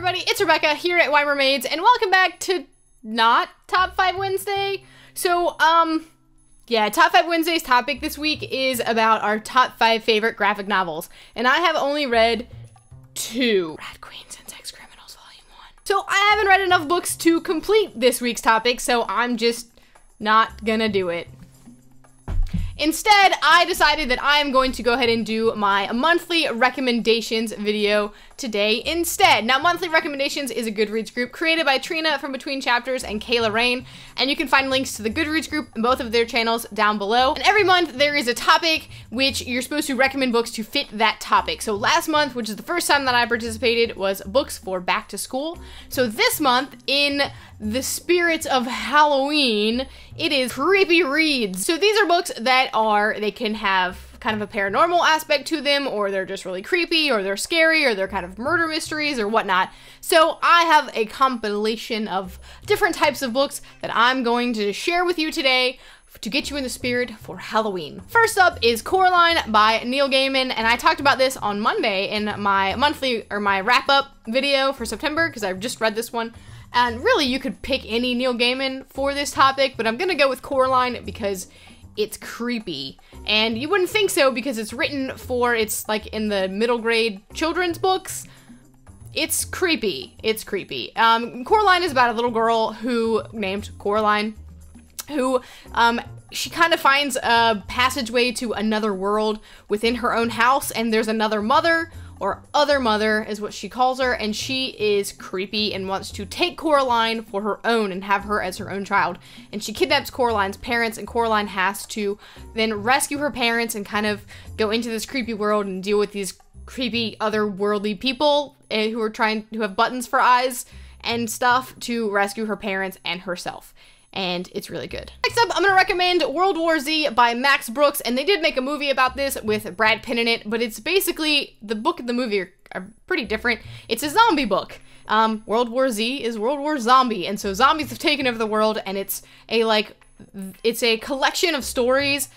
everybody, it's Rebecca here at Why Mermaids, and welcome back to not Top 5 Wednesday. So, yeah, Top 5 Wednesday's topic this week is about our top 5 favorite graphic novels, and I have only read 2. Rat Queens and Sex Criminals Volume 1. So I haven't read enough books to complete this week's topic, so I'm just not gonna do it. Instead, I decided that I am going to go ahead and do my monthly recommendations video today instead. Now, monthly recommendations is a Goodreads group created by Trina from Between Chapters and Kayla Rain, and you can find links to the Goodreads group and both of their channels down below. And every month there is a topic which you're supposed to recommend books to fit that topic. So last month, which is the first time that I participated, was books for back to school. So this month, in the spirit of Halloween, it is creepy reads. So these are books that they can have kind of a paranormal aspect to them, or they're just really creepy, or they're scary, or they're kind of murder mysteries or whatnot. So I have a compilation of different types of books that I'm going to share with you today to get you in the spirit for Halloween. First up is Coraline by Neil Gaiman, and I talked about this on Monday in my monthly, or my wrap-up video for September, because I've just read this one. And really, you could pick any Neil Gaiman for this topic, but I'm gonna go with Coraline because it's creepy. And you wouldn't think so because it's written for, it's like in the middle grade children's books. It's creepy. It's creepy. Coraline is about a little girl named Coraline, who she kind of finds a passageway to another world within her own house, and there's another mother, or other mother is what she calls her, and she is creepy and wants to take Coraline for her own and have her as her own child. And she kidnaps Coraline's parents, and Coraline has to then rescue her parents and kind of go into this creepy world and deal with these creepy otherworldly people who have buttons for eyes and stuff to rescue her parents and herself. And it's really good. Next up, I'm gonna recommend World War Z by Max Brooks, and they did make a movie about this with Brad Pitt in it, but it's basically, the book and the movie are pretty different. It's a zombie book. World War Z is World War Zombie, and so zombies have taken over the world, and it's a collection of stories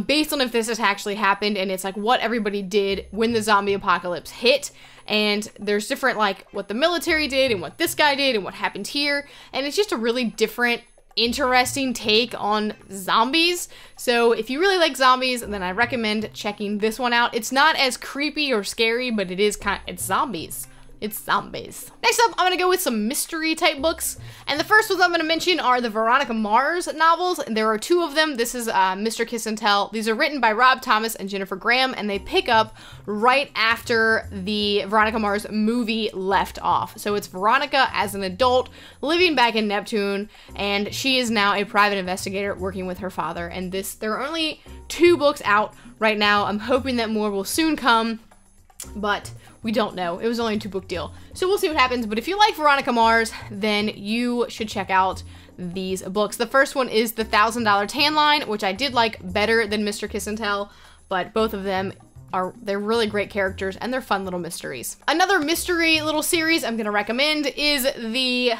based on if this has actually happened, and it's like what everybody did when the zombie apocalypse hit. And there's different, like, what the military did and what this guy did and what happened here, and it's just a really different, interesting take on zombies. So if you really like zombies, then I recommend checking this one out. It's not as creepy or scary, but it's zombies. It's zombies. Next up, I'm gonna go with some mystery type books. And the first ones I'm gonna mention are the Veronica Mars novels. There are 2 of them. This is Mr. Kiss and Tell. These are written by Rob Thomas and Jennifer Graham, and they pick up right after the Veronica Mars movie left off. So it's Veronica as an adult living back in Neptune, and she is now a private investigator working with her father. And there are only 2 books out right now. I'm hoping that more will soon come, but we don't know. It was only a 2-book deal. So we'll see what happens. But if you like Veronica Mars, then you should check out these books. The first one is the $1,000 Tan Line, which I did like better than Mr. Kiss and Tell, but both of them they're really great characters and they're fun little mysteries. Another mystery little series I'm gonna recommend is the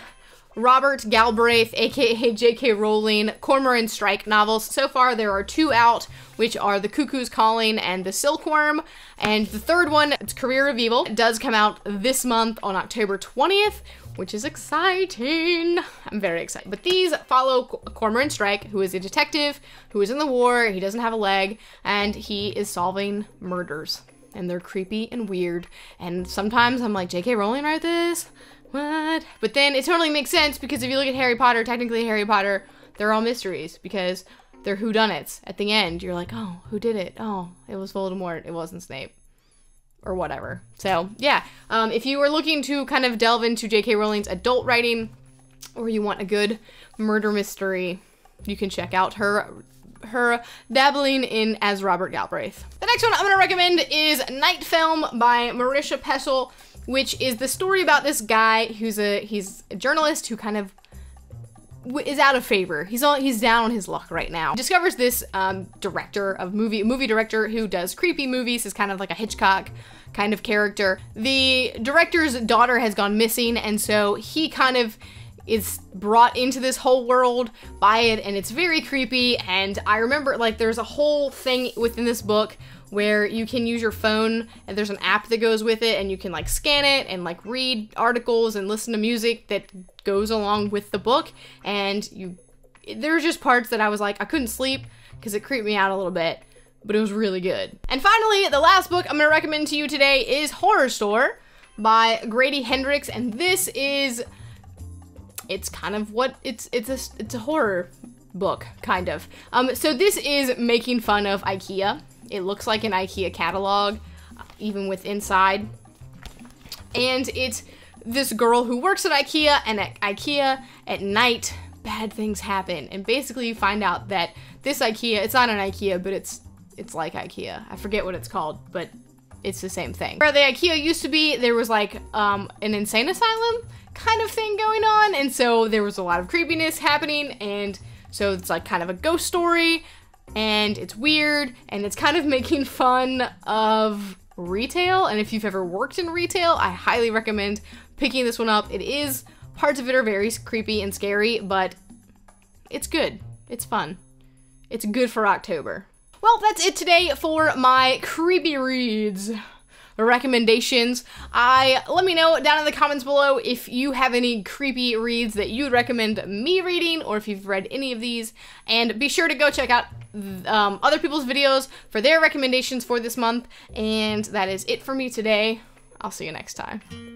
Robert Galbraith, aka J.K. Rowling, Cormoran Strike novels. So far, there are 2 out, which are The Cuckoo's Calling and The Silkworm. And the third one, it's Career of Evil. It does come out this month on October 20th, which is exciting. I'm very excited. But these follow Cormoran Strike, who is a detective, who is in the war, he doesn't have a leg, and he is solving murders. And they're creepy and weird. And sometimes I'm like, J.K. Rowling wrote this? What? But then it totally makes sense, because if you look at Harry Potter, technically Harry Potter, they're all mysteries, because they're whodunits. At the end, you're like, oh, who did it? Oh, it was Voldemort. It wasn't Snape. Or whatever. So, yeah. If you are looking to kind of delve into J.K. Rowling's adult writing, or you want a good murder mystery, you can check out her dabbling in as Robert Galbraith. The next one I'm going to recommend is Night Film by Marisha Pessl, which is the story about this guy he's a journalist who kind of is out of favor. He's down on his luck right now. He discovers this movie director who does creepy movies, is kind of like a Hitchcock kind of character. The director's daughter has gone missing, and so he kind of is brought into this whole world by it, and it's very creepy. And I remember, like, there's a whole thing within this book where you can use your phone, and there's an app that goes with it, and you can like scan it and like read articles and listen to music that goes along with the book. And there were just parts that I was like, I couldn't sleep because it creeped me out a little bit, but it was really good. And finally, the last book I'm gonna recommend to you today is Horrorstör by Grady Hendrix, and this is, it's kind of what, it's a horror book, kind of. So this is making fun of IKEA. It looks like an IKEA catalog, even with inside. And it's this girl who works at IKEA, and at IKEA at night, bad things happen. And basically you find out that this IKEA, it's not an IKEA, but it's like IKEA. I forget what it's called, but it's the same thing. Where the IKEA used to be, there was like an insane asylum kind of thing going on, and so there was a lot of creepiness happening, and so it's like kind of a ghost story, and it's weird, and it's kind of making fun of retail. And if you've ever worked in retail, I highly recommend picking this one up. It is, parts of it are very creepy and scary, but it's good. It's fun. It's good for October. Well, that's it today for my creepy reads recommendations. Let me know down in the comments below if you have any creepy reads that you would recommend me reading, or if you've read any of these. And be sure to go check out other people's videos for their recommendations for this month. And that is it for me today. I'll see you next time.